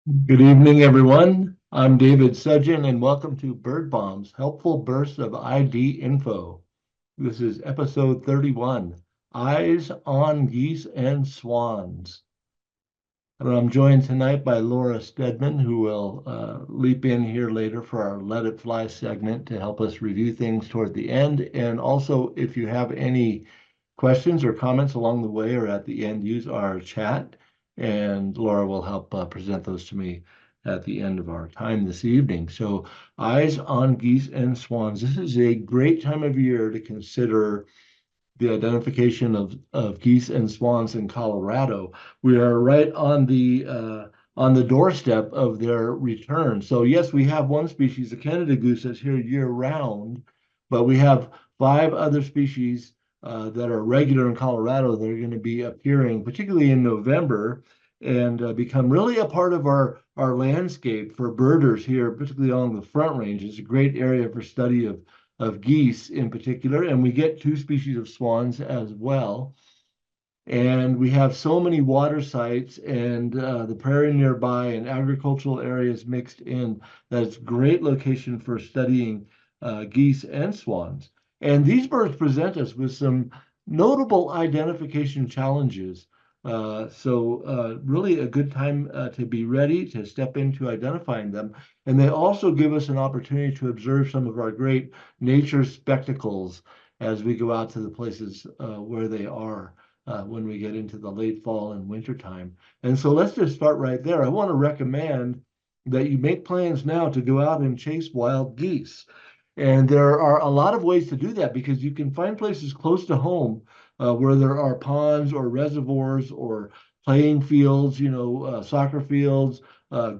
Good evening, everyone. I'm David Suddjian, and welcome to Bird Bombs, helpful bursts of ID info. This is episode 31, Eyes on Geese and Swans. And I'm joined tonight by Laura Stedman, who will leap in here later for our Let It Fly segment to help us review things toward the end. And also, if you have any questions or comments along the way or at the end, use our chat, and Laura will help present those to me at the end of our time this evening. So, eyes on geese and swans. This is a great time of year to consider the identification of geese and swans in Colorado. We are right on the doorstep of their return. So yes, we have one species, the Canada goose, that's here year round, but we have five other species that are regular in Colorado that are going to be appearing, particularly in November, and become really a part of our landscape for birders here, particularly along the Front Range. It's a great area for study of geese in particular, and we get two species of swans as well. And we have so many water sites and the prairie nearby and agricultural areas mixed in that it's a great location for studying geese and swans. And these birds present us with some notable identification challenges. Really a good time to be ready to step into identifying them. And they also give us an opportunity to observe some of our great nature spectacles as we go out to the places where they are when we get into the late fall and winter time. And so let's just start right there. I want to recommend that you make plans now to go out and chase wild geese. And there are a lot of ways to do that because you can find places close to home where there are ponds or reservoirs or playing fields, soccer fields,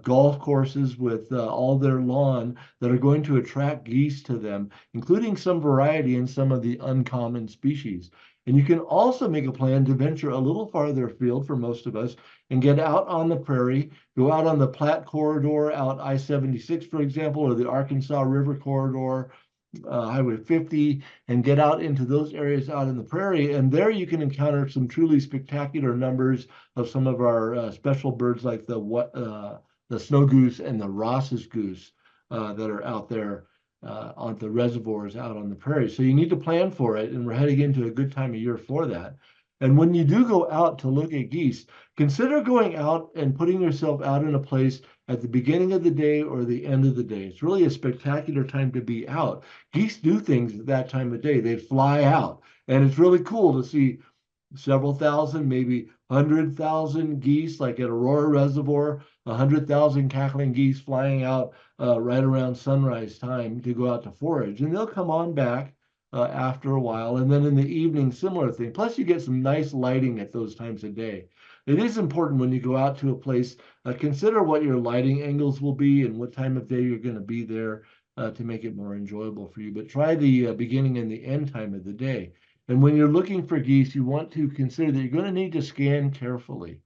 golf courses with all their lawn that are going to attract geese to them, including some variety in some of the uncommon species. And you can also make a plan to venture a little farther afield for most of us and get out on the prairie, go out on the Platte corridor, out I-76, for example, or the Arkansas River corridor, Highway 50, and get out into those areas out in the prairie. And there you can encounter some truly spectacular numbers of some of our special birds like the snow goose and the Ross's goose that are out there on the reservoirs out on the prairie. So you need to plan for it, and we're heading into a good time of year for that. And when you do go out to look at geese, consider going out and putting yourself out in a place at the beginning of the day or the end of the day. It's really a spectacular time to be out. Geese do things at that time of day. They fly out, and it's really cool to see several thousand, maybe 100,000 geese, like at Aurora Reservoir, 100,000 cackling geese flying out right around sunrise time to go out to forage. And they'll come on back after a while. And then in the evening, similar thing. Plus, you get some nice lighting at those times of day. It is important when you go out to a place, consider what your lighting angles will be and what time of day you're going to be there to make it more enjoyable for you. But try the beginning and the end time of the day. And when you're looking for geese, you want to consider that you're going to need to scan carefully.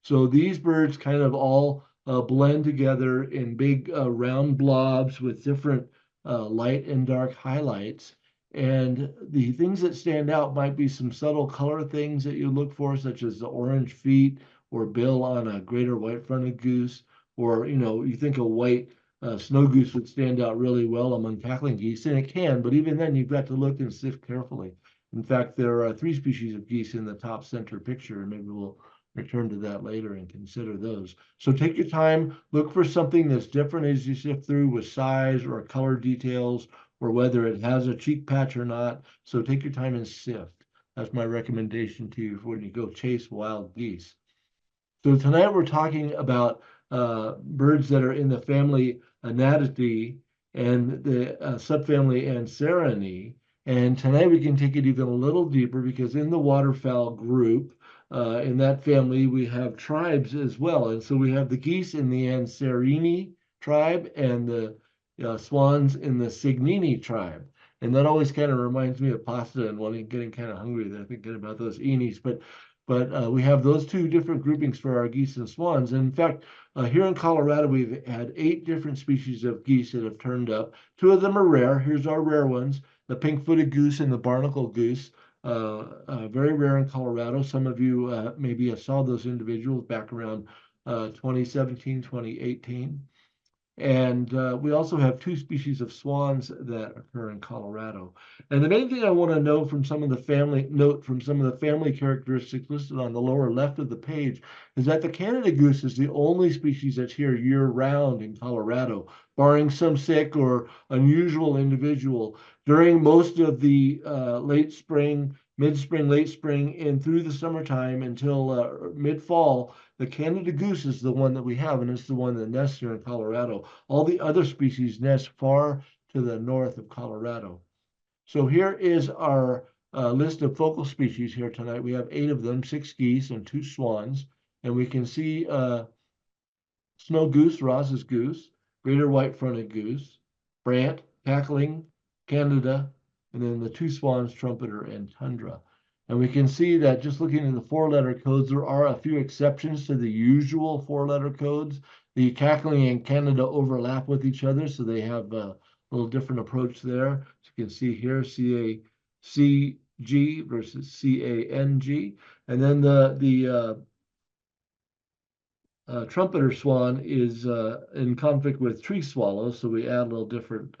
So these birds kind of all blend together in big round blobs with different light and dark highlights. And the things that stand out might be some subtle color things that you look for, such as the orange feet or bill on a greater white-fronted goose, or you think a white snow goose would stand out really well among cackling geese, and it can, but even then you've got to look and sift carefully. In fact, there are three species of geese in the top center picture, and maybe we'll return to that later and consider those. So take your time, look for something that's different as you sift through with size or color details or whether it has a cheek patch or not. So take your time and sift. That's my recommendation to you for when you go chase wild geese. So tonight we're talking about birds that are in the family Anatidae and the subfamily Anserininae. And tonight we can take it even a little deeper because in the waterfowl group, in that family, we have tribes as well. And so we have the geese in the Anserininae tribe and the swans in the Cygnini tribe. And that always kind of reminds me of pasta and getting kind of hungry there thinking about those eenies. But we have those two different groupings for our geese and swans. And in fact, here in Colorado, we've had 8 different species of geese that have turned up. 2 of them are rare. Here's our rare ones, the pink-footed goose and the barnacle goose. Very rare in Colorado. Some of you maybe saw those individuals back around 2017, 2018. And we also have two species of swans that occur in Colorado. And the main thing I want to know from some of the family characteristics listed on the lower left of the page is that the Canada goose is the only species that's here year round in Colorado, barring some sick or unusual individual. During most of the late spring, mid-spring, late spring, and through the summertime until mid-fall, the Canada goose is the one that we have, and it's the one that nests here in Colorado. All the other species nest far to the north of Colorado. So here is our list of focal species here tonight. We have 8 of them, 6 geese and 2 swans. And we can see snow goose, Ross's goose, greater white-fronted goose, brant, cackling, Canada, and then the 2 swans, trumpeter and tundra. And we can see that just looking at the 4-letter codes, there are a few exceptions to the usual 4-letter codes. The cackling and Canada overlap with each other, so they have a little different approach there. So you can see here, C-A-C-G versus C-A-N-G. And then the trumpeter swan is in conflict with tree swallow, so we add a little different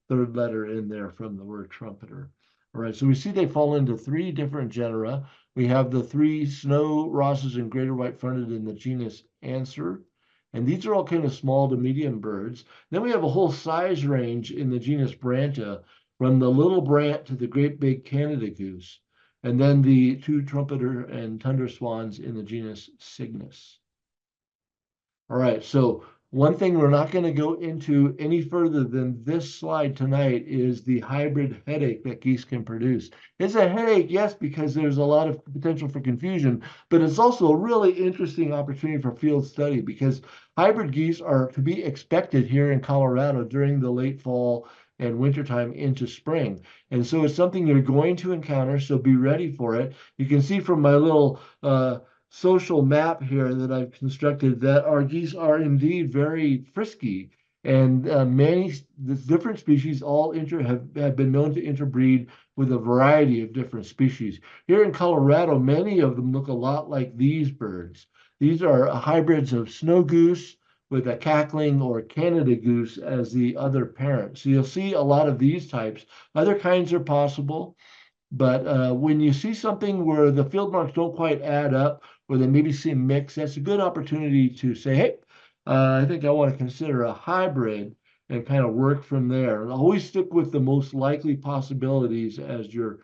3rd letter in there from the word trumpeter. All right, so we see they fall into 3 different genera. We have the 3 snow Rosses and greater white-fronted in the genus Answer, and these are all kind of small to medium birds. Then we have a whole size range in the genus Branta, from the little brant to the great big Canada goose, and then the 2 trumpeter and tundra swans in the genus Cygnus. All right, so one thing we're not going to go into any further than this slide tonight is the hybrid headache that geese can produce. It's a headache, yes, because there's a lot of potential for confusion, but it's also a really interesting opportunity for field study because hybrid geese are to be expected here in Colorado during the late fall and wintertime into spring. And so it's something you're going to encounter, so be ready for it. You can see from my little social map here that I've constructed that our geese are indeed very frisky, and many different species all have been known to interbreed with a variety of different species. Here in Colorado, many of them look a lot like these birds. These are hybrids of snow goose with a cackling or Canada goose as the other parent. So you'll see a lot of these types. Other kinds are possible. But when you see something where the field marks don't quite add up, or they maybe seem mixed, that's a good opportunity to say, hey, I think I want to consider a hybrid and kind of work from there. And always stick with the most likely possibilities as your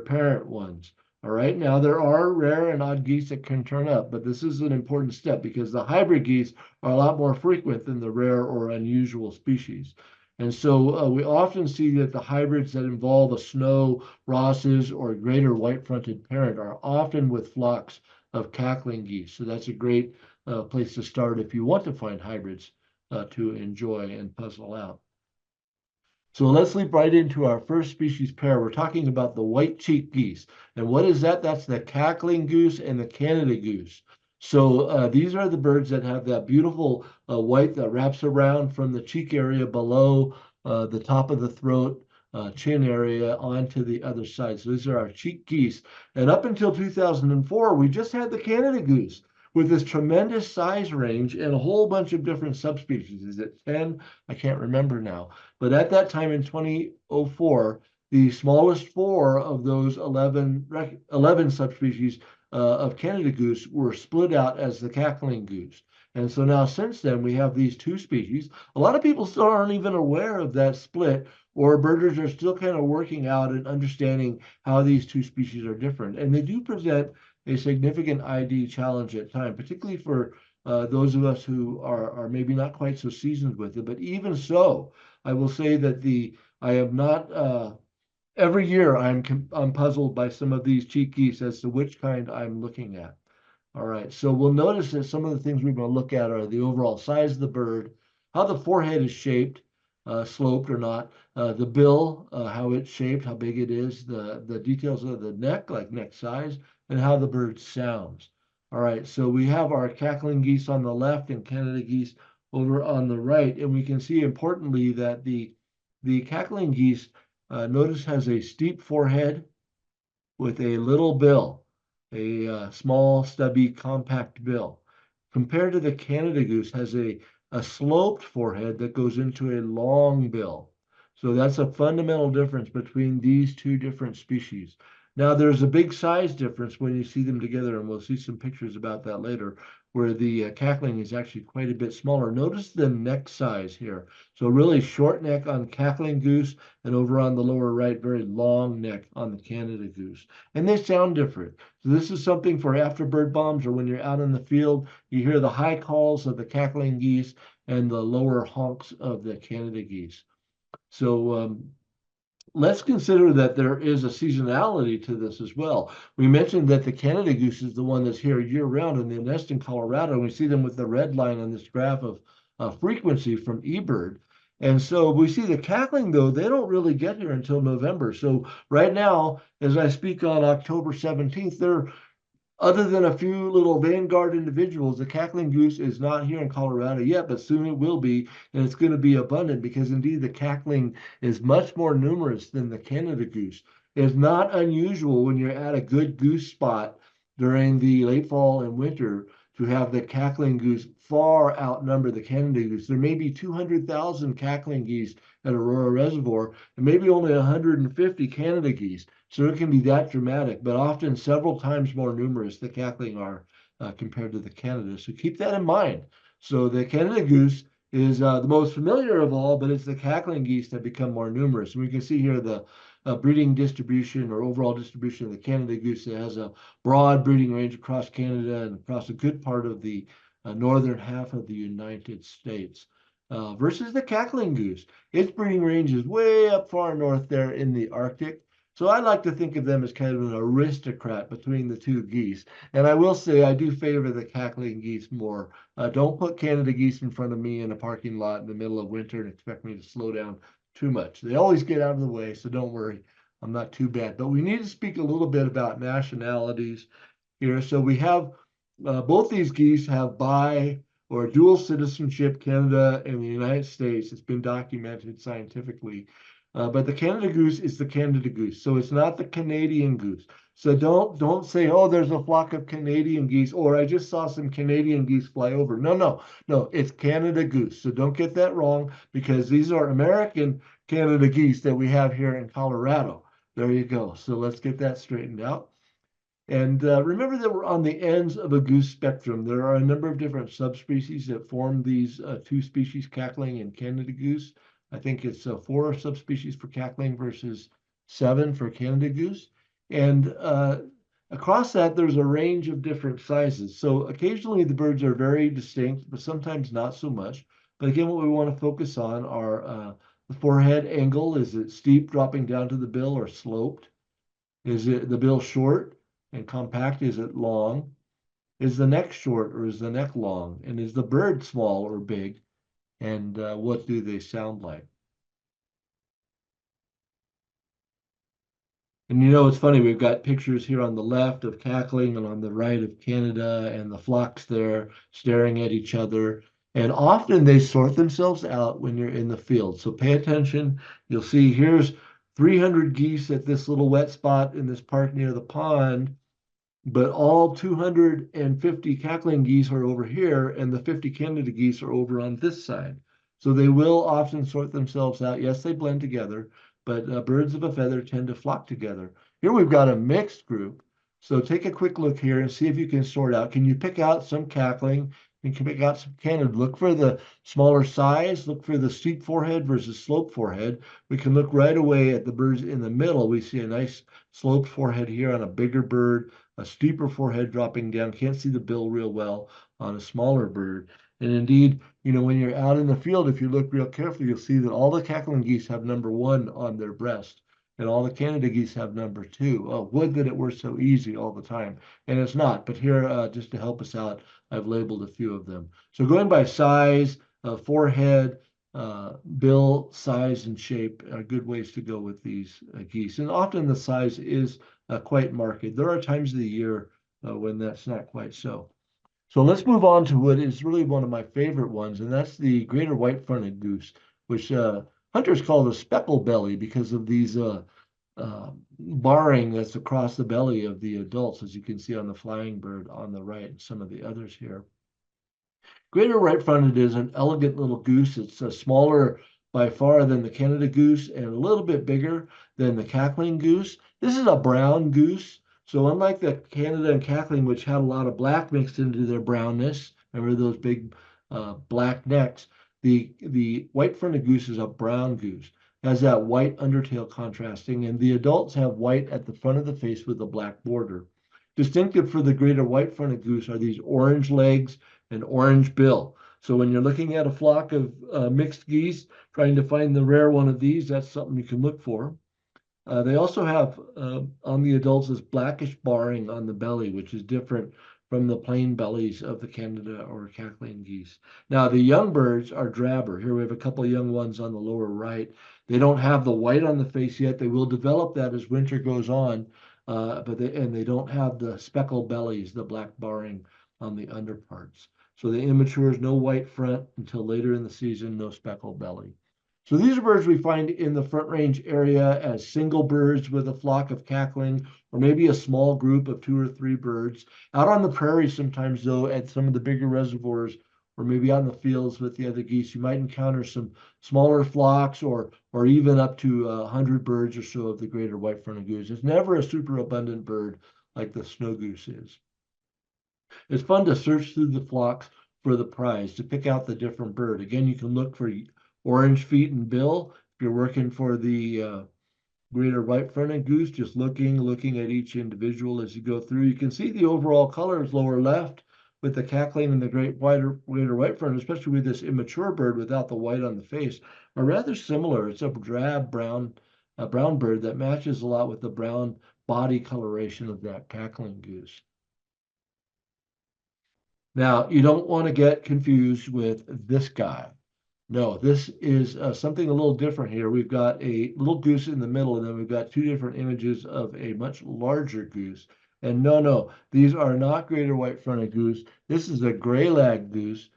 parent ones. All right, now there are rare and odd geese that can turn up, but this is an important step because the hybrid geese are a lot more frequent than the rare or unusual species. And so we often see that the hybrids that involve a snow, Ross's, or greater white-fronted parent are often with flocks of cackling geese. So that's a great place to start if you want to find hybrids to enjoy and puzzle out. So let's leap right into our first species pair. We're talking about the white-cheeked geese. And what is that? That's the cackling goose and the Canada goose. So these are the birds that have that beautiful white that wraps around from the cheek area below the top of the throat, chin area onto the other side. So these are our cheek geese. And up until 2004, we just had the Canada goose with this tremendous size range and a whole bunch of different subspecies. Is it 10? I can't remember now. But at that time in 2004, the smallest 4 of those 11 subspecies of Canada goose were split out as the cackling goose. And so now since then, we have these 2 species. A lot of people still aren't even aware of that split, or birders are still kind of working out and understanding how these 2 species are different. And they do present a significant ID challenge at times, particularly for those of us who are maybe not quite so seasoned with it. But even so, I will say that I have not every year I'm puzzled by some of these cheek geese as to which kind I'm looking at. All right, so we'll notice that some of the things we're going to look at are the overall size of the bird, how the forehead is shaped, sloped or not, the bill, how it's shaped, how big it is, the details of the neck, like neck size, and how the bird sounds. All right, so we have our cackling geese on the left and Canada geese over on the right, and we can see importantly that the cackling geese, notice, has a steep forehead with a little bill, a small, stubby, compact bill. compared to the Canada goose, has a sloped forehead that goes into a long bill. So that's a fundamental difference between these two different species. Now, there's a big size difference when you see them together, and we'll see some pictures about that later, where the cackling is actually quite a bit smaller. Notice the neck size here. So really short neck on cackling goose, and over on the lower right, very long neck on the Canada goose. And they sound different. So this is something for after bird bombs or when you're out in the field, you hear the high calls of the cackling geese and the lower honks of the Canada geese. So let's consider that there is a seasonality to this as well. We mentioned that the Canada goose is the one that's here year round and they nest in Colorado. And we see them with the red line on this graph of frequency from eBird. And so we see the cackling, though, they don't really get here until November. So right now, as I speak on October 17th, they're other than a few little vanguard individuals, the cackling goose is not here in Colorado yet, but soon it will be, and it's going to be abundant because indeed the cackling is much more numerous than the Canada goose. It's not unusual when you're at a good goose spot during the late fall and winter to have the cackling goose far outnumber the Canada goose. There may be 200,000 cackling geese at Aurora Reservoir and maybe only 150 Canada geese. So it can be that dramatic, but often several times more numerous the cackling are compared to the Canada. So keep that in mind. So the Canada goose is the most familiar of all, but it's the cackling geese that become more numerous. And we can see here the breeding distribution or overall distribution of the Canada goose that has a broad breeding range across Canada and across a good part of the northern half of the United States. Versus the cackling goose. Its breeding range is way up far north there in the Arctic. So I like to think of them as kind of an aristocrat between the two geese. And I will say I do favor the cackling geese more. Don't put Canada geese in front of me in a parking lot in the middle of winter and expect me to slow down too much. They always get out of the way, so don't worry. I'm not too bad. But we need to speak a little bit about nationalities here. So we have both these geese have bi or dual citizenship, Canada and the United States. It's been documented scientifically. But the Canada goose is the Canada goose, so it's not the Canadian goose. So don't say, oh, there's a flock of Canadian geese, or I just saw some Canadian geese fly over. No, it's Canada goose. So don't get that wrong because these are American Canada geese that we have here in Colorado. There you go. So let's get that straightened out. And remember that we're on the ends of a goose spectrum. There are a number of different subspecies that form these two species, cackling and Canada goose. I think it's 4 subspecies for cackling versus 7 for Canada goose. And across that, there's a range of different sizes. So occasionally the birds are very distinct, but sometimes not so much. But again, what we want to focus on are the forehead angle. Is it steep dropping down to the bill or sloped? Is it the bill short and compact? Is it long? Is the neck short or is the neck long? And is the bird small or big? And what do they sound like? And it's funny, we've got pictures here on the left of cackling and on the right of Canada and the flocks there staring at each other. And often they sort themselves out when you're in the field. So pay attention. You'll see here's 300 geese at this little wet spot in this park near the pond. But all 250 cackling geese are over here, and the 50 Canada geese are over on this side. So they will often sort themselves out. Yes, they blend together, but birds of a feather tend to flock together. Here we've got a mixed group. So take a quick look here and see if you can sort out. Can you pick out some cackling? You can pick out some Canada. Look for the smaller size. Look for the steep forehead versus sloped forehead. We can look right away at the birds in the middle. We see a nice sloped forehead here on a bigger bird, a steeper forehead dropping down. Can't see the bill real well on a smaller bird. And indeed, when you're out in the field, if you look real carefully, you'll see that all the cackling geese have number 1 on their breast, and all the Canada geese have number 2. Oh, would that it were so easy all the time. And it's not, but here, just to help us out, I've labeled a few of them. So going by size, forehead, bill, size, and shape are good ways to go with these geese. And often the size is quite marked. There are times of the year when that's not quite so. So let's move on to what is really one of my favorite ones, and that's the greater white-fronted goose, which hunters call the speckle belly because of these barring that's across the belly of the adults, as you can see on the flying bird on the right and some of the others here. Greater right-fronted is an elegant little goose. It's smaller by far than the Canada goose and a little bit bigger than the cackling goose. This is a brown goose. So unlike the Canada and cackling, which had a lot of black mixed into their brownness, remember those big black necks, the white-fronted goose is a brown goose. Has that white undertail contrasting, and the adults have white at the front of the face with a black border. Distinctive for the greater white-fronted goose are these orange legs and orange bill. So when you're looking at a flock of mixed geese, trying to find the rare one of these, that's something you can look for. They also have on the adults this blackish barring on the belly, which is different from the plain bellies of the Canada or cackling geese. Now, the young birds are drabber. Here we have a couple of young ones on the lower right. They don't have the white on the face yet. They will develop that as winter goes on, but they don't have the speckled bellies, the black barring on the underparts. So the immatures, no white front until later in the season, no speckled belly. So these are birds we find in the Front Range area as single birds with a flock of cackling, or maybe a small group of 2 or 3 birds. Out on the prairie sometimes, though, at some of the bigger reservoirs, or maybe out in the fields with the other geese, you might encounter some smaller flocks or even up to 100 birds or so of the greater white-fronted goose. It's never a super abundant bird like the snow goose is. It's fun to search through the flocks for the prize, to pick out the different bird. Again, you can look for orange feet and bill. If you're working for the greater white-fronted goose, just looking at each individual as you go through. You can see the overall colors lower left with the cackling and the greater white-fronted, especially with this immature bird without the white on the face, are rather similar. It's a drab brown bird that matches a lot with the brown body coloration of that cackling goose. Now, you don't want to get confused with this guy. No, this is something a little different here. We've got a little goose in the middle, and then we've got 2 different images of a much larger goose. And no, these are not greater white-fronted goose. This is a gray-lag goose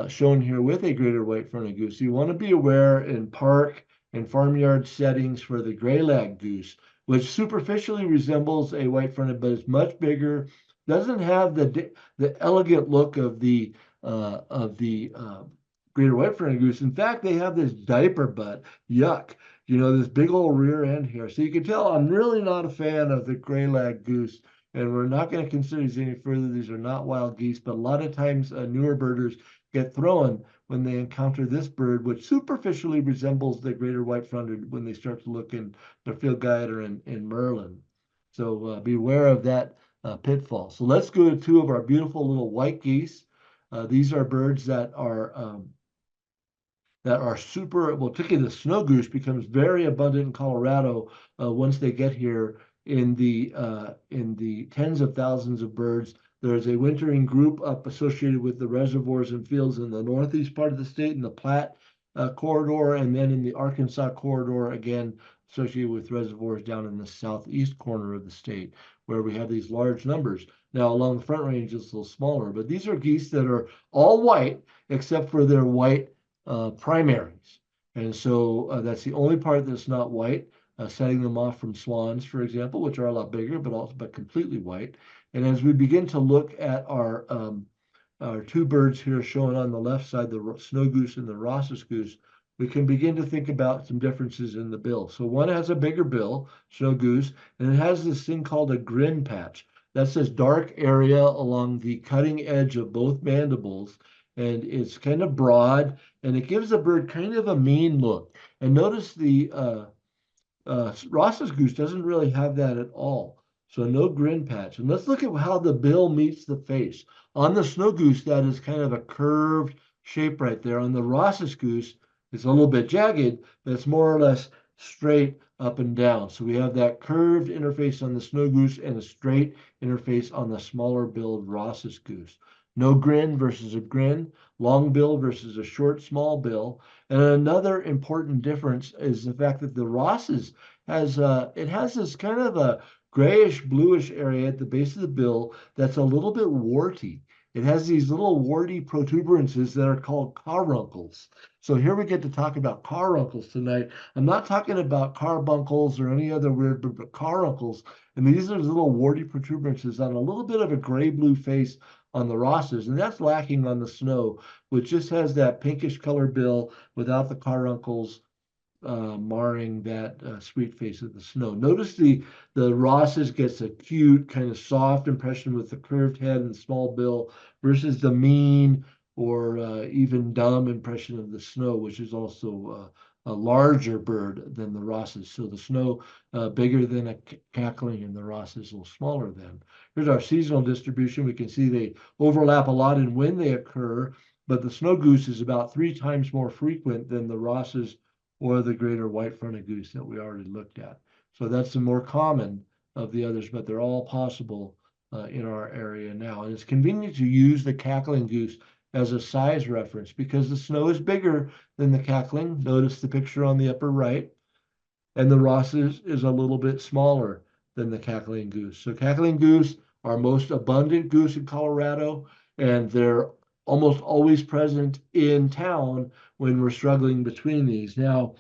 shown here with a greater white-fronted goose. You want to be aware in park and farmyard settings for the gray-lag goose, which superficially resembles a white-fronted, but it's much bigger. Doesn't have the elegant look of the greater white-fronted goose. In fact, they have this diaper butt. Yuck. This big old rear end here. So you can tell I'm really not a fan of the gray-lag goose, and we're not going to consider these any further. These are not wild geese, but a lot of times newer birders get thrown when they encounter this bird, which superficially resembles the greater white-fronted when they start to look in the field guide or in Merlin. So beware of that pitfall. So let's go to 2 of our beautiful little white geese. These are birds that are super, well, particularly the snow goose becomes very abundant in Colorado once they get here in the tens of thousands of birds. There's a wintering group up associated with the reservoirs and fields in the northeast part of the state, in the Platte corridor, and then in the Arkansas corridor, again, associated with reservoirs down in the southeast corner of the state, where we have these large numbers. Now, along the Front Range, it's a little smaller, but these are geese that are all white, except for their white primaries. And so that's the only part that's not white, setting them off from swans, for example, which are a lot bigger, but completely white. And as we begin to look at our 2 birds here shown on the left side, the snow goose and the Ross's goose, we can begin to think about some differences in the bill. So one has a bigger bill, snow goose, and it has this thing called a grin patch. That's this dark area along the cutting edge of both mandibles, and it's kind of broad, and it gives the bird kind of a mean look. And notice the Ross's goose doesn't really have that at all. So no grin patch. And let's look at how the bill meets the face. On the snow goose, that is kind of a curved shape right there. On the Ross's goose, it's a little bit jagged, but it's more or less straight up and down. So we have that curved interface on the snow goose and a straight interface on the smaller billed Ross's goose. No grin versus a grin, long bill versus a short, small bill. And another important difference is the fact that the Ross's has this kind of a grayish bluish area at the base of the bill that's a little bit warty. it has these little warty protuberances that are called caruncles. So here we get to talk about caruncles tonight. I'm not talking about carbuncles or any other weird, but caruncles. And these are little warty protuberances on a little bit of a gray-blue face on the rosses, and that's lacking on the snow, which just has that pinkish color bill without the caruncles marring that sweet face of the snow. Notice the Ross's gets a cute, kind of soft impression with the curved head and small bill versus the mean or even dumb impression of the snow, which is also a larger bird than the Ross's. So the snow bigger than a cackling and the Ross's a little smaller than. Here's our seasonal distribution. We can see they overlap a lot in when they occur, but the snow goose is about 3 times more frequent than the Ross's or the greater white-fronted goose that we already looked at. So that's the more common of the others, but they're all possible in our area now. And it's convenient to use the cackling goose as a size reference because the snow is bigger than the cackling. Notice the picture on the upper right. And the Ross's is a little bit smaller than the cackling goose. So cackling goose are most abundant goose in Colorado, and they're almost always present in town when we're struggling between these. Now,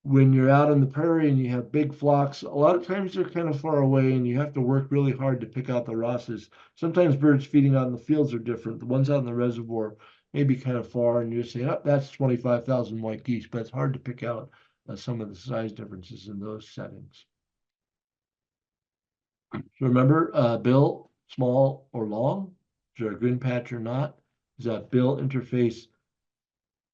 when you're out on the prairie and you have big flocks, a lot of times they're kind of far away and you have to work really hard to pick out the Rosses. Sometimes birds feeding out in the fields are different. The ones out in the reservoir may be kind of far and you're saying, oh, that's 25,000 white geese, but it's hard to pick out some of the size differences in those settings. So remember, bill, small or long? Is there a grin patch or not? Is that bill interface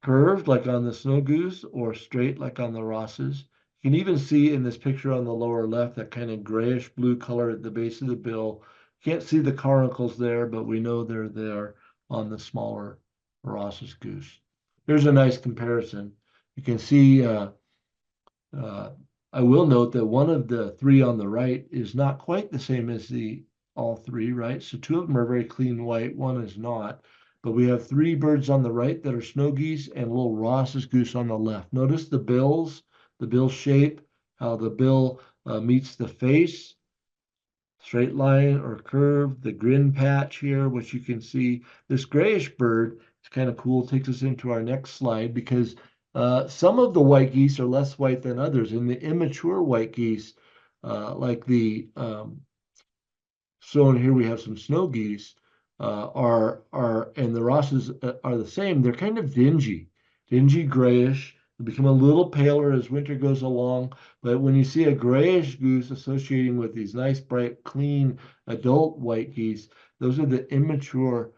curved like on the snow goose or straight like on the Rosses? You can even see in this picture on the lower left that kind of grayish blue color at the base of the bill. Can't see the caruncles there, but we know they're there on the smaller Ross's goose. Here's a nice comparison. You can see I will note that one of the 3 on the right is not quite the same as the all 3, right? So 2 of them are very clean white, 1 is not. But we have 3 birds on the right that are snow geese and a little Ross's goose on the left. Notice the bills, the bill shape, how the bill meets the face, straight line or curve, the grin patch here, which you can see. This grayish bird is kind of cool, takes us into our next slide because some of the white geese are less white than others. And the immature white geese, like the shown here, we have some snow geese, and the Rosses are the same. They're kind of dingy grayish. They become a little paler as winter goes along. But when you see a grayish goose associating with these nice, bright, clean adult white geese, those are the immature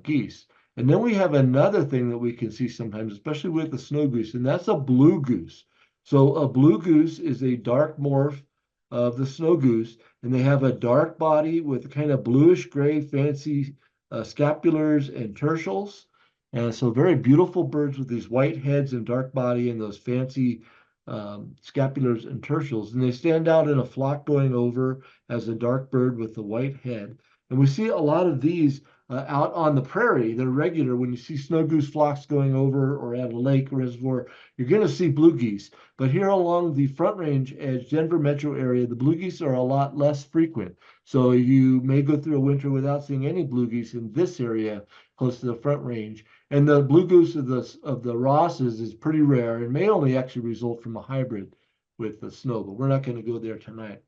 geese. And then we have another thing that we can see sometimes, especially with the snow goose, and that's a blue goose. So a blue goose is a dark morph of the snow goose, and they have a dark body with kind of bluish gray fancy scapulars and tertials. And so very beautiful birds with these white heads and dark body and those fancy scapulars and tertials. And they stand out in a flock going over as a dark bird with the white head. And we see a lot of these out on the prairie. They're regular. When you see snow goose flocks going over or at a lake or reservoir, you're going to see blue geese. But here along the Front Range edge, Denver metro area, the blue geese are a lot less frequent. So you may go through a winter without seeing any blue geese in this area close to the Front Range. And the blue goose of the Rosses is pretty rare and may only actually result from a hybrid with the snow, but we're not going to go there tonight.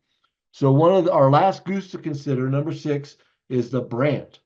So our last goose to consider, number 6, is the brant.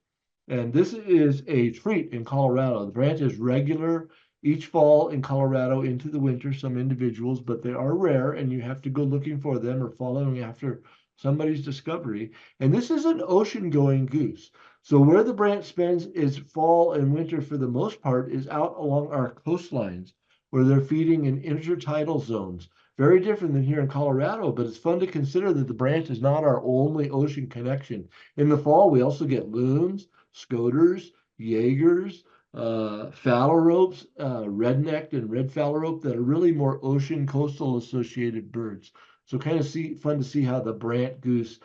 And this is a treat in Colorado. The brant is regular each fall in Colorado into the winter, some individuals, but they are rare and you have to go looking for them or following after somebody's discovery. And this is an ocean-going goose. So where the brant spends its fall and winter for the most part is out along our coastlines where they're feeding in intertidal zones. Very different than here in Colorado, but it's fun to consider that the brant is not our only ocean connection. In the fall, we also get loons, scoters, Jaegers, phalaropes, red-necked and red phalarope that are really more ocean coastal associated birds. So kind of fun to see how the brant goose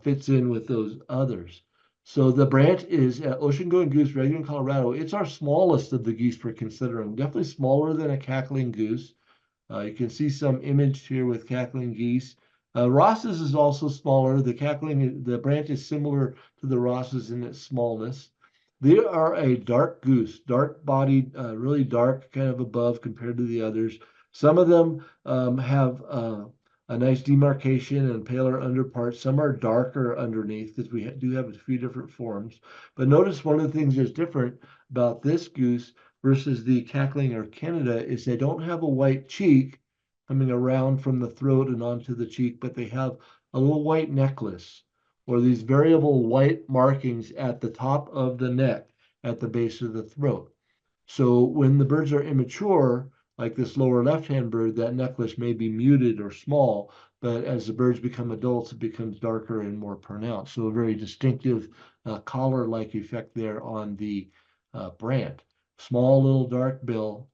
fits in with those others. So the brant is ocean-going goose, regular in Colorado. It's our smallest of the geese we're considering, definitely smaller than a cackling goose. You can see some image here with cackling geese. Ross's is also smaller. The brant is similar to the Ross's in its smallness. They are a dark goose, dark bodied, really dark, kind of above compared to the others. Some of them have a nice demarcation and paler underparts. Some are darker underneath because we do have a few different forms. But notice one of the things that's different about this goose versus the cackling or Canada is they don't have a white cheek coming around from the throat and onto the cheek, but they have a little white necklace or these variable white markings at the top of the neck at the base of the throat. So when the birds are immature, like this lower left-hand bird, that necklace may be muted or small, but as the birds become adults, it becomes darker and more pronounced. So a very distinctive collar-like effect there on the brant. Small little dark bill,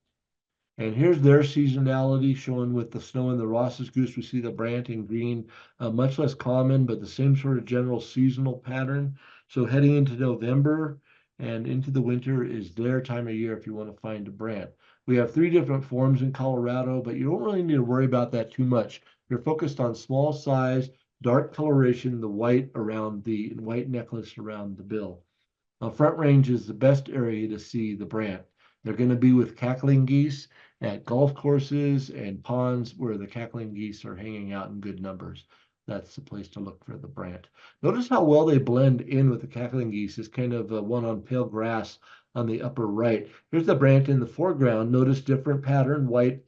and here's their seasonality shown with the snow and the Ross's goose. We see the brant in green, much less common, but the same sort of general seasonal pattern. So heading into November and into the winter is their time of year if you want to find a brant. We have 3 different forms in Colorado, but you don't really need to worry about that too much. You're focused on small size, dark coloration, the white around the white necklace around the bill. Front Range is the best area to see the brant. They're going to be with cackling geese at golf courses and ponds where the cackling geese are hanging out in good numbers. That's the place to look for the brant. Notice how well they blend in with the cackling geese. It's kind of one on pale grass on the upper right. Here's the brant in the foreground. Notice different pattern, white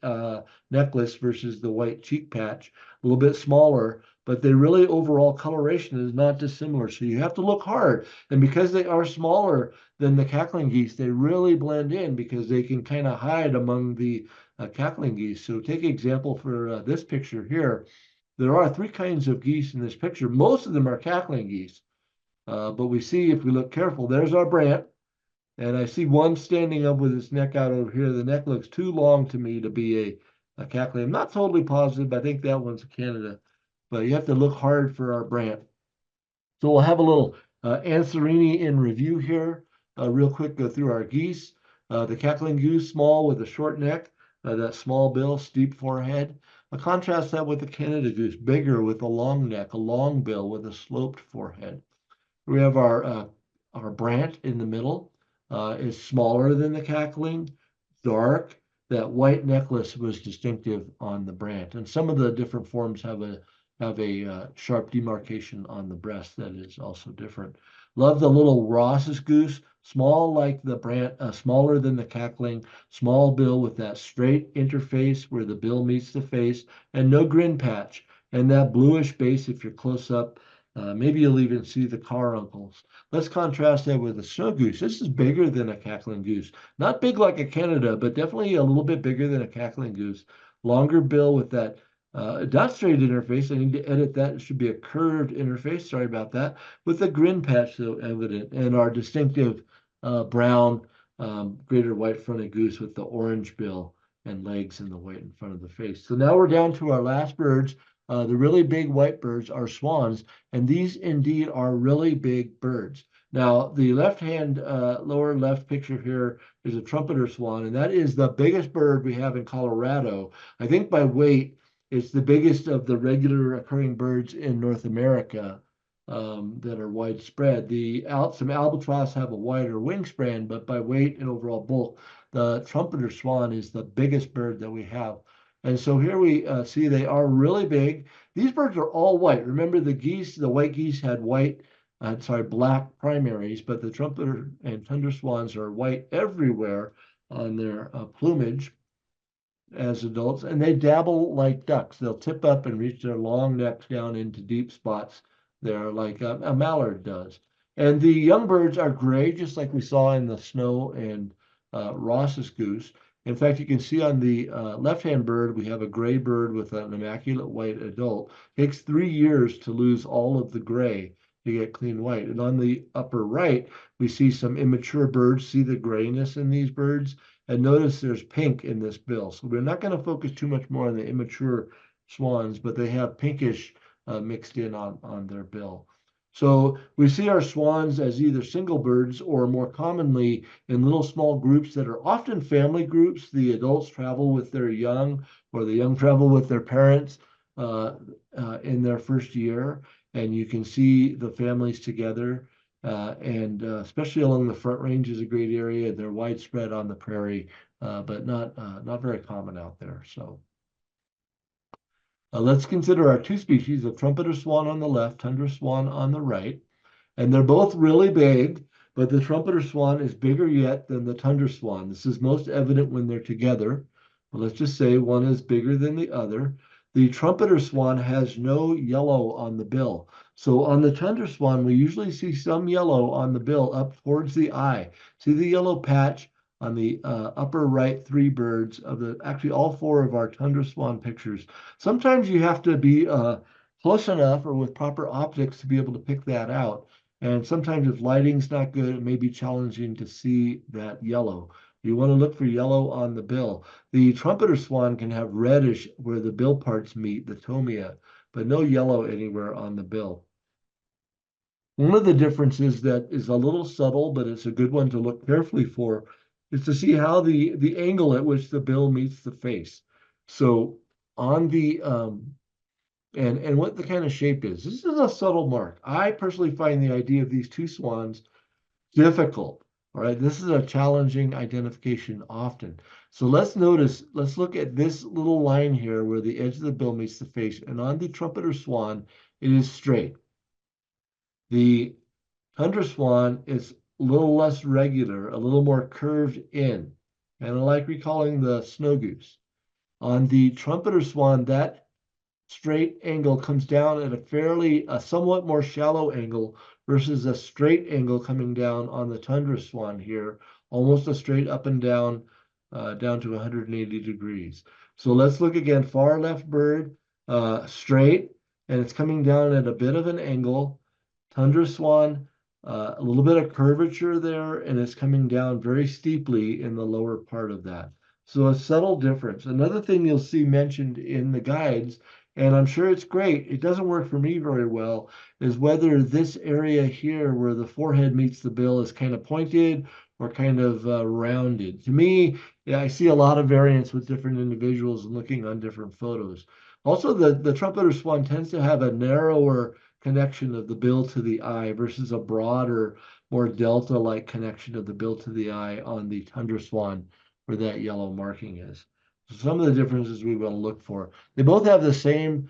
necklace versus the white cheek patch, a little bit smaller, but they really overall coloration is not dissimilar. So you have to look hard. And because they are smaller than the cackling geese, they really blend in because they can kind of hide among the cackling geese. So take an example for this picture here. There are 3 kinds of geese in this picture. Most of them are cackling geese. But we see, if we look careful, there's our brant. And I see one standing up with its neck out over here. The neck looks too long to me to be a cackling. I'm not totally positive, but I think that one's a Canada. But you have to look hard for our brant. So we'll have a little Anserini in review here. Real quick, go through our geese. The cackling goose, small with a short neck, that small bill, steep forehead. Contrast that with the Canada goose, bigger with a long neck, a long bill with a sloped forehead. We have our brant in the middle. Is smaller than the cackling, dark. That white necklace was distinctive on the brant, and some of the different forms have a sharp demarcation on the breast that is also different. Love the little Ross's goose, small like the brant, smaller than the cackling, small bill with that straight interface where the bill meets the face, and no grin patch, and that bluish base if you're close up. Maybe you'll even see the caruncles. Let's contrast that with a snow goose. This is bigger than a cackling goose. Not big like a Canada, but definitely a little bit bigger than a cackling goose. Longer bill with that not straight interface. I need to edit that. It should be a curved interface. Sorry about that. With the grin patch so evident, and our distinctive brown greater white fronted goose with the orange bill and legs and the white in front of the face. So now we're down to our last birds. The really big white birds are swans, and these indeed are really big birds. Now, the left-hand lower left picture here is a trumpeter swan, and that is the biggest bird we have in Colorado. I think by weight, it's the biggest of the regular occurring birds in North America that are widespread. Some albatross have a wider wingspan, but by weight and overall bulk, the trumpeter swan is the biggest bird that we have. And so here we see they are really big. These birds are all white. Remember the white geese had black primaries, but the trumpeter and tundra swans are white everywhere on their plumage as adults, and they dabble like ducks. They'll tip up and reach their long necks down into deep spots there, like a mallard does. And the young birds are gray, just like we saw in the snow and Ross's goose. In fact, you can see on the left-hand bird, we have a gray bird with an immaculate white adult. It takes 3 years to lose all of the gray to get clean white. And on the upper right, we see some immature birds. See the grayness in these birds? And notice there's pink in this bill. So we're not going to focus too much more on the immature swans, but they have pinkish mixed in on their bill. So we see our swans as either single birds or more commonly in little small groups that are often family groups. The adults travel with their young or the young travel with their parents in their first year. And you can see the families together. and especially along the Front Range is a great area. They're widespread on the prairie, but not very common out there. So let's consider our two species, the trumpeter swan on the left, tundra swan on the right. And they're both really big, but the trumpeter swan is bigger yet than the tundra swan. This is most evident when they're together. But let's just say one is bigger than the other. The trumpeter swan has no yellow on the bill. So on the tundra swan, we usually see some yellow on the bill up towards the eye. See the yellow patch on the upper right three birds of actually all four of our tundra swan pictures. Sometimes you have to be close enough or with proper optics to be able to pick that out. And sometimes if lighting's not good, it may be challenging to see that yellow. You want to look for yellow on the bill. The trumpeter swan can have reddish where the bill parts meet, the tomia, but no yellow anywhere on the bill. One of the differences that is a little subtle, but it's a good one to look carefully for, is to see how the angle at which the bill meets the face. So on the and what the kind of shape is. This is a subtle mark. I personally find the idea of these two swans difficult. All right, this is a challenging identification often. So let's look at this little line here where the edge of the bill meets the face. And on the trumpeter swan, it is straight. The tundra swan is a little less regular, a little more curved in. And I like recalling the snow goose. On the trumpeter swan, that straight angle comes down at a somewhat more shallow angle versus a straight angle coming down on the tundra swan here, almost a straight up and down, down to 180 degrees. So let's look again, far left bird, straight, and it's coming down at a bit of an angle. Tundra swan, a little bit of curvature there, and it's coming down very steeply in the lower part of that. So a subtle difference. Another thing you'll see mentioned in the guides, and I'm sure it's great, it doesn't work for me very well, is whether this area here where the forehead meets the bill is kind of pointed or kind of rounded. To me, yeah, I see a lot of variance with different individuals looking on different photos. Also, the trumpeter swan tends to have a narrower connection of the bill to the eye versus a broader, more delta-like connection of the bill to the eye on the tundra swan where that yellow marking is. So some of the differences we want to look for. They both have the same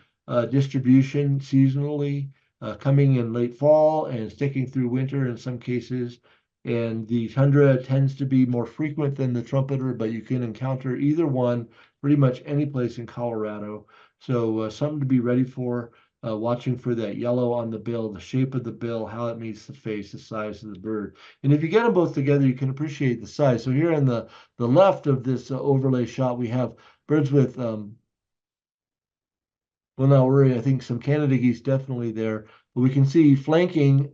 distribution seasonally, coming in late fall and sticking through winter in some cases. And the tundra tends to be more frequent than the trumpeter, but you can encounter either one pretty much any place in Colorado. So something to be ready for, watching for that yellow on the bill, the shape of the bill, how it meets the face, the size of the bird. And if you get them both together, you can appreciate the size. So here on the left of this overlay shot, we have birds with, well, not worry, I think some Canada geese definitely there. But we can see flanking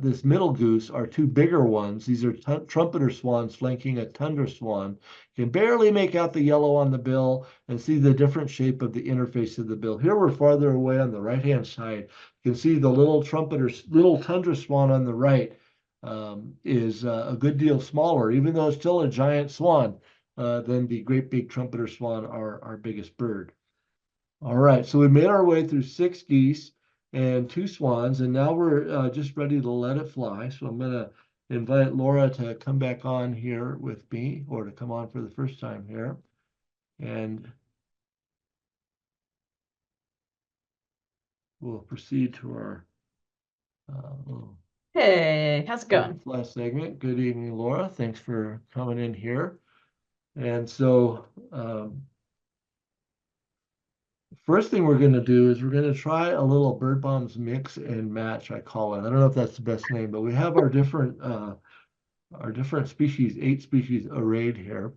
this middle goose are two bigger ones. These are trumpeter swans flanking a tundra swan. You can barely make out the yellow on the bill and see the different shape of the interface of the bill. Here we're farther away on the right-hand side. You can see the little tundra swan on the right is a good deal smaller, even though it's still a giant swan than the great big trumpeter swan, our biggest bird. All right, so we made our way through 6 geese and 2 swans, and now we're just ready to let it fly. So I'm going to invite Laura to come back on here with me, or to come on for the first time here. And we'll proceed to our little Hey, how's it going? fly segment. Good evening, Laura. Thanks for coming in here. And so first thing we're going to do is we're going to try a little bird bombs mix and match, I call it. I don't know if that's the best name, but we have our different species, 8 species arrayed here.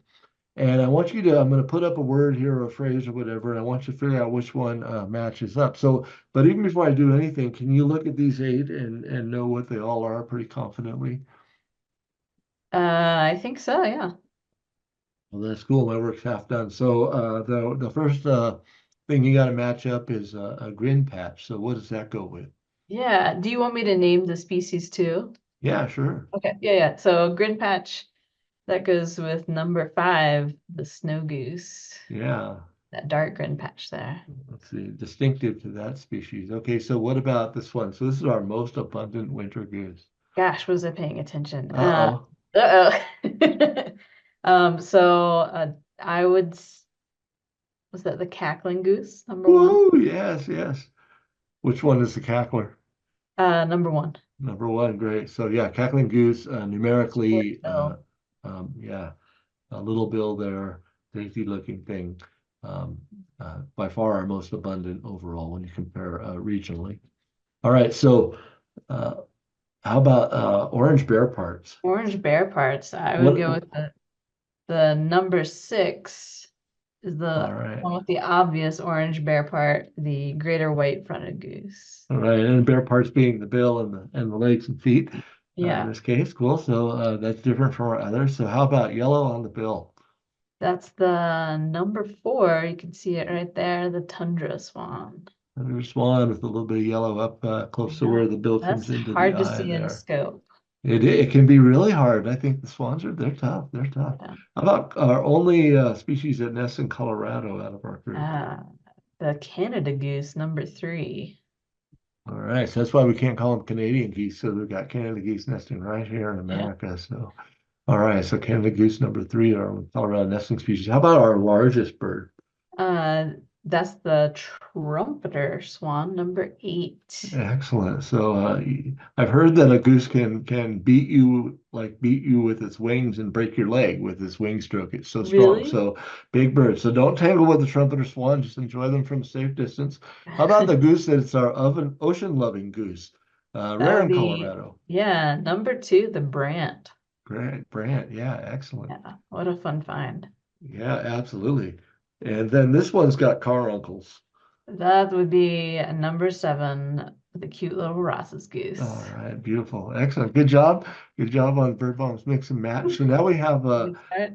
And I want you to, I'm going to put up a word here or a phrase or whatever, and I want you to figure out which one matches up. So, but even before I do anything, can you look at these 8 and know what they all are pretty confidently? I think so, yeah. Well, that's cool. My work's half done. So the first thing you got to match up is a grin patch. So what does that go with? Yeah, do you want me to name the species too? Yeah, sure. Okay, yeah. So grin patch, that goes with number 5, the snow goose. Yeah. That dark grin patch there. Let's see, distinctive to that species. Okay, so what about this one? So this is our most abundant winter goose. Gosh, was I paying attention? Uh-oh. Uh-oh. So I would, was that the cackling goose, number one? Woo, yes, yes. Which one is the cackler? Number one. Number one, great. So yeah, cackling goose, Split numerically, bill. yeah, a little bill there, dainty looking thing. Um, by far our most abundant overall when you compare regionally. All right, so uh, how about orange bear parts? Orange bear parts. I would What? go with the number six is All the right, one with the obvious orange bear part, the greater white fronted goose. all right, and bear parts being the bill and the legs and feet. In Yeah, this case, cool. So that's different from our others. So how about yellow on the bill? that's the number four. You can see it right there, the tundra swan. And there's swan with a little bit of yellow up close to Yeah, where the bill that's comes into the hard to eye see in a there. scope. It can be really hard. I think the swans they're tough. They're tough. Yeah. How about our only species that nests in Colorado out of our group? Ah, the Canada goose, number three. All right, so that's why we can't call them Canadian geese. So we've got Canada geese nesting right here in Yeah. America. So all right, so Canada goose number three, our Colorado nesting species. How about our largest bird? Uh, that's the trumpeter swan, number eight. Excellent. So I've heard that a goose can beat you with its wings and break your leg with its wing stroke. It's so strong. Really? So big bird. So don't tangle with the trumpeter swan. Just enjoy them from a safe distance. How about the goose that's our oven ocean loving goose? That Rare would in be, Colorado. yeah, number two, the brant. Great, Brant. Yeah, excellent. Yeah, what a fun find. Yeah, absolutely. And then this one's got caruncles. That would be a number seven, the cute little Ross's All goose. right, beautiful, excellent, good job, good job on bird bombs mix and match. So now Good start.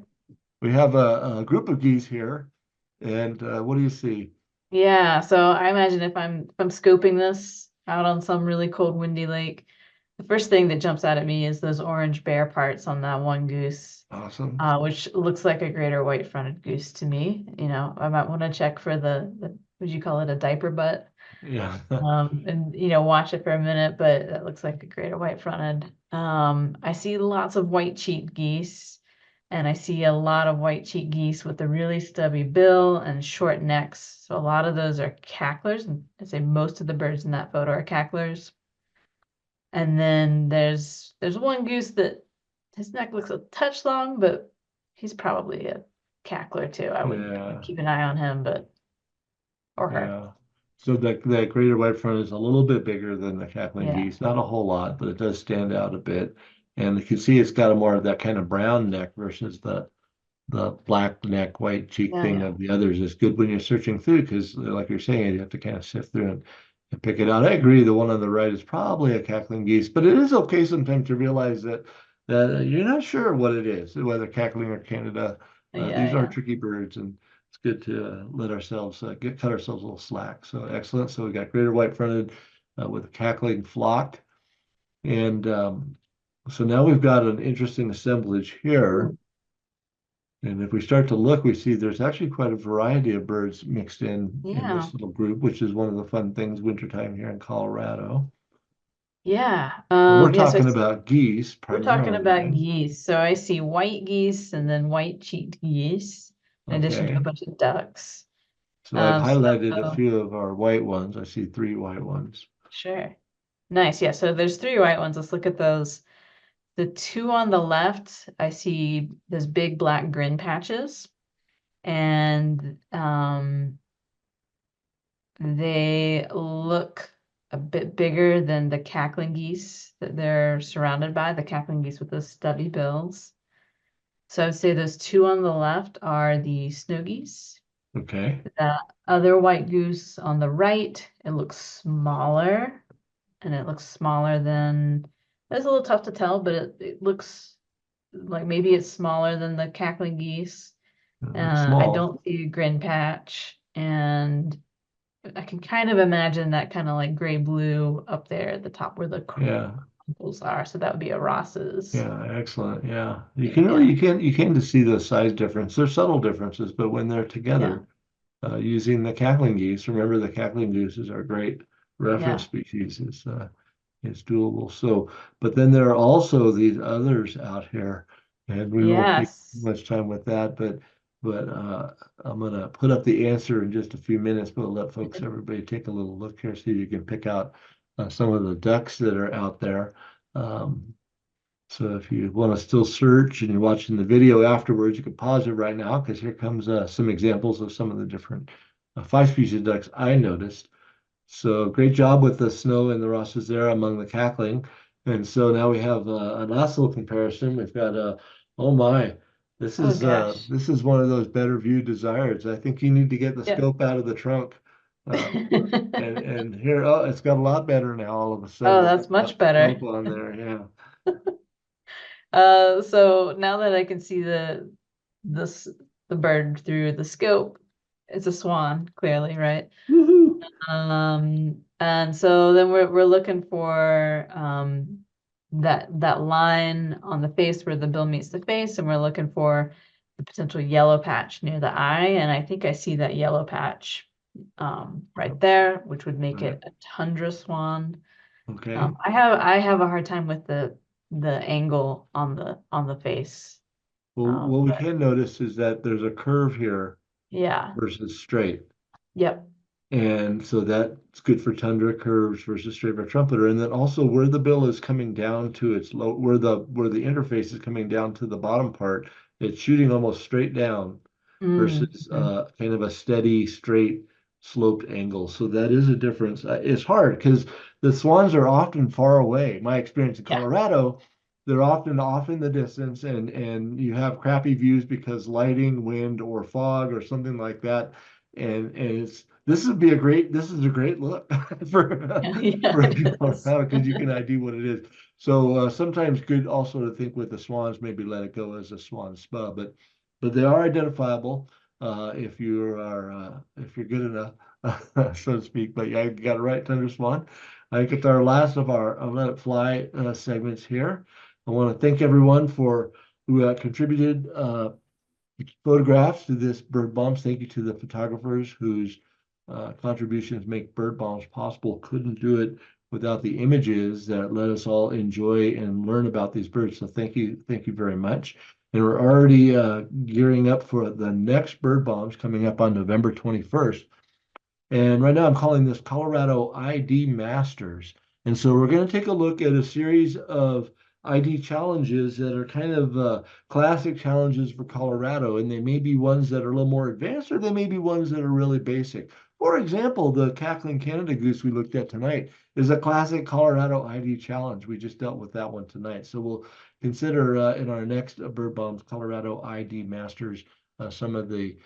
we have a group of geese here, and what do you see? Yeah, so I imagine if I'm scoping this out on some really cold, windy lake, the first thing that jumps out at me is those orange bear parts on that one goose, Awesome. which looks like a greater white-fronted goose to me. You know, I might want to check for the would you call it a diaper butt? Yeah. And watch it for a minute, but that looks like a greater white-fronted. I see lots of white-cheeked geese. And I see a lot of white-cheeked geese with a really stubby bill and short necks. So a lot of those are cacklers. And I'd say most of the birds in that photo are cacklers. And then there's one goose that his neck looks a touch long, but he's probably a cackler too. I would Yeah, keep an eye on him, but or her. yeah. So that greater white front is a little bit bigger than the cackling Yeah. geese, not a whole lot, but it does stand out a bit. And you can see it's got a more of that kind of brown neck versus the black neck, white cheek Yeah, thing yeah. of the others is good when you're searching through because, like you're saying, you have to kind of sift through and pick it out. I agree. The one on the right is probably a cackling geese, but it is okay sometimes to realize that you're not sure what it is, whether cackling or Canada. Yeah, These are yeah. tricky birds, and it's good to let ourselves cut ourselves a little slack. So excellent. So we got greater white fronted with a cackling flock, and so now we've got an interesting assemblage here. Ooh, And if we start to look, we see there's actually quite a variety of birds mixed in yeah. this little group, which is one of the fun things wintertime here in Colorado. Yeah. And we're Yeah, so talking about geese we're talking primarily, about right? geese. So I see white geese and then white-cheeked geese, in addition to a Okay. bunch of ducks. So I've So highlighted a few of our white ones. I see three white ones. sure. Nice. Yeah. So there's three white ones. Let's look at those. The two on the left, I see those big black grin patches, and they look a bit bigger than the cackling geese that they're surrounded by, the cackling geese with those stubby bills. So I would say those two on the left are the snow geese. Okay. The other white goose on the right, it looks smaller, and it looks smaller than, it's a little tough to tell, but it looks like maybe it's smaller than the cackling geese. I Small. don't see a grin patch, and I can kind of imagine that kind of like gray blue up there at the top where the Yeah. crinkles are. So that would be a Ross's. Yeah. Excellent. Yeah. Yeah, You can to see the size difference. There's subtle differences, but when they're yeah, together, using the cackling geese, remember the cackling goose is our great reference yeah. species. it's doable. So, but then there are also these others out here, and we won't take Yes. much time with that, but I'm gonna put up the answer in just a few minutes, but I'll let folks, everybody take a little look here, see if you can pick out some of the ducks that are out there. Um, so if you want to still search and you're watching the video afterwards, you can pause it right now because here comes some examples of some of the different five species of ducks I noticed. So great job with the snow and the rosses there among the cackling. And so now we have a last little comparison. We've got oh my, Oh gosh. this is one of those better view desires. I think you need to get the Yep. scope out of the trunk. And here, oh, it's got a lot better now all of a Oh, sudden. that's It's got much better. scope on there, yeah. So now that I can see this the bird through the scope, it's a swan, clearly, right? Woohoo! And so then we're looking for that line on the face where the bill meets the face, and we're looking for the potential yellow patch near the eye, and I think I see that yellow patch right there, which would make Right. it a tundra swan. Okay. I have a hard time with the angle on the face. Well, what we But can notice is that there's a curve here yeah, versus straight. yep. And so that's good for tundra curves versus straight for trumpeter. And then also where the bill is coming down to its low, where the interface is coming down to the bottom part, it's shooting almost straight down versus Mm. kind of a steady, straight, sloped angle. So that is a difference. It's hard because the swans are often far away. My experience in Yeah. Colorado, they're often off in the distance, and you have crappy views because lighting, wind, or fog, or something like that. And it's this is a great look for Yeah, for it is. Colorado because you can ID what it is. So sometimes good also to think with the swans, maybe let it go as a swan spa, but they are identifiable if you're good enough, so to speak. But yeah, you got it right, Thunder Swan. I think it's our last of our Let It Fly segments here. I want to thank everyone for who contributed photographs to this bird bombs. Thank you to the photographers whose contributions make bird bombs possible. Couldn't do it without the images that let us all enjoy and learn about these birds. So thank you very much. And we're already gearing up for the next bird bombs coming up on November 21st. And right now I'm calling this Colorado ID Masters. And so we're going to take a look at a series of ID challenges that are kind of classic challenges for Colorado. And they may be ones that are a little more advanced, or they may be ones that are really basic. For example, the cackling Canada goose we looked at tonight is a classic Colorado ID challenge. We just dealt with that one tonight. So we'll consider in our next Bird Bombs Colorado ID Masters some of the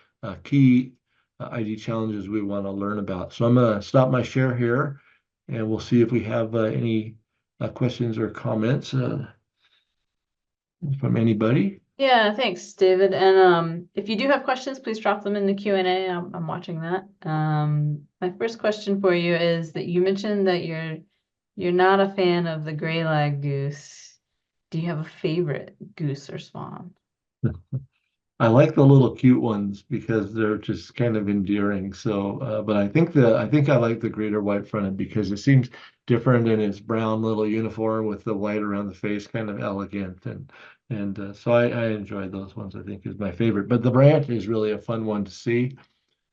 key ID challenges we want to learn about. So I'm going to stop my share here and we'll see if we have any questions or comments from anybody. Yeah, thanks, David. And if you do have questions, please drop them in the Q&A. I'm watching that. My first question for you is that you mentioned that you're not a fan of the gray lag goose. Do you have a favorite goose or swan? I like the little cute ones because they're just kind of endearing. So, but I think I like the greater white fronted because it seems different in its brown little uniform with the white around the face, kind of elegant, and so I enjoy those ones. I think is my favorite. But the branch is really a fun one to see.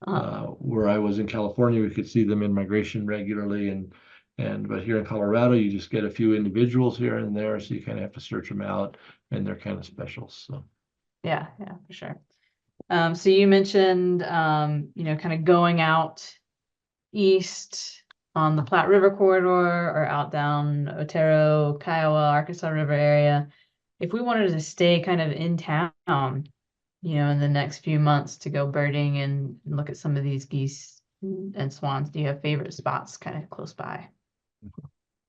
Uh, Where I was in California, we could see them in migration regularly, and but here in Colorado, you just get a few individuals here and there, so you kind of have to search them out, and they're kind of special. So. yeah, for sure. So you mentioned kind of going out east on the Platte River corridor or out down Otero, Kiowa, Arkansas River area. If we wanted to stay kind of in town, in the next few months to go birding and look at some of these geese and swans, do you have favorite spots kind of close by?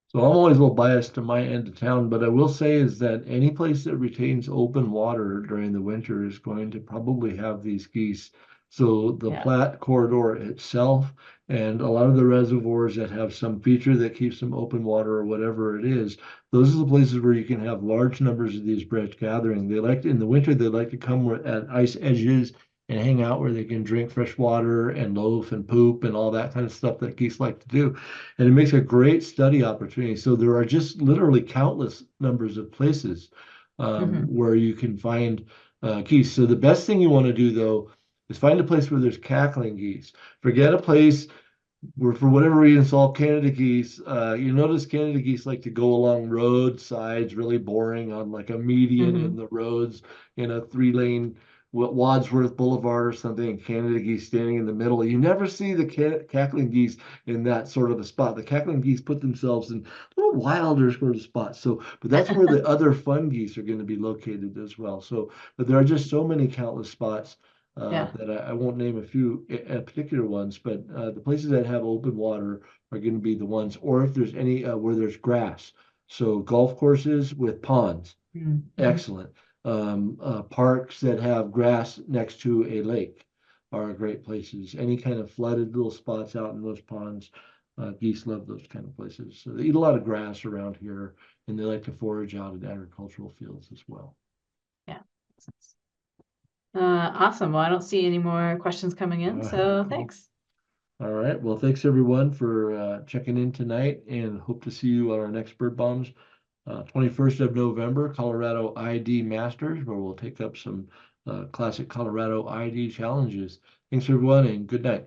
So I'm always a little biased to my end of town, but I will say is that any place that retains open water during the winter is going to probably have these geese. So the Yeah. Platte corridor itself and a lot of the reservoirs that have some feature that keeps them open water or whatever it is, those are the places where you can have large numbers of these birds gathering. They like in the winter, they like to come at ice edges and hang out where they can drink fresh water and loaf and poop and all that kind of stuff that geese like to do. And it makes a great study opportunity. So there are just literally countless numbers of places Hmm. where you can find geese. So the best thing you want to do though is find a place where there's cackling geese. Forget a place where for whatever reason it's all Canada geese. You notice Canada geese like to go along roadsides, really boring on like a median in Hmm. the roads in a 3-lane Wadsworth Boulevard or something, and Canada geese standing in the middle. You never see the cackling geese in that sort of a spot. The cackling geese put themselves in little wilder sort of spots. So, but that's where the other fun geese are going to be located as well. So, but there are just so many countless spots Yeah. that I won't name a few particular ones, but the places that have open water are going to be the ones, or if there's any where there's grass. So golf courses with ponds, Mm-hmm. excellent. Parks that have grass next to a lake are great places. Any kind of flooded little spots out in those ponds, geese love those kind of places. So they eat a lot of grass around here, and they like to forage out in agricultural fields as well. Yeah. Awesome. Well, I don't see any more questions coming in, so Cool. thanks. All right. Well, thanks everyone for checking in tonight, and hope to see you on our next Bird Bombs, 21st of November, Colorado ID Masters, where we'll take up some classic Colorado ID challenges. Thanks everyone, and good night.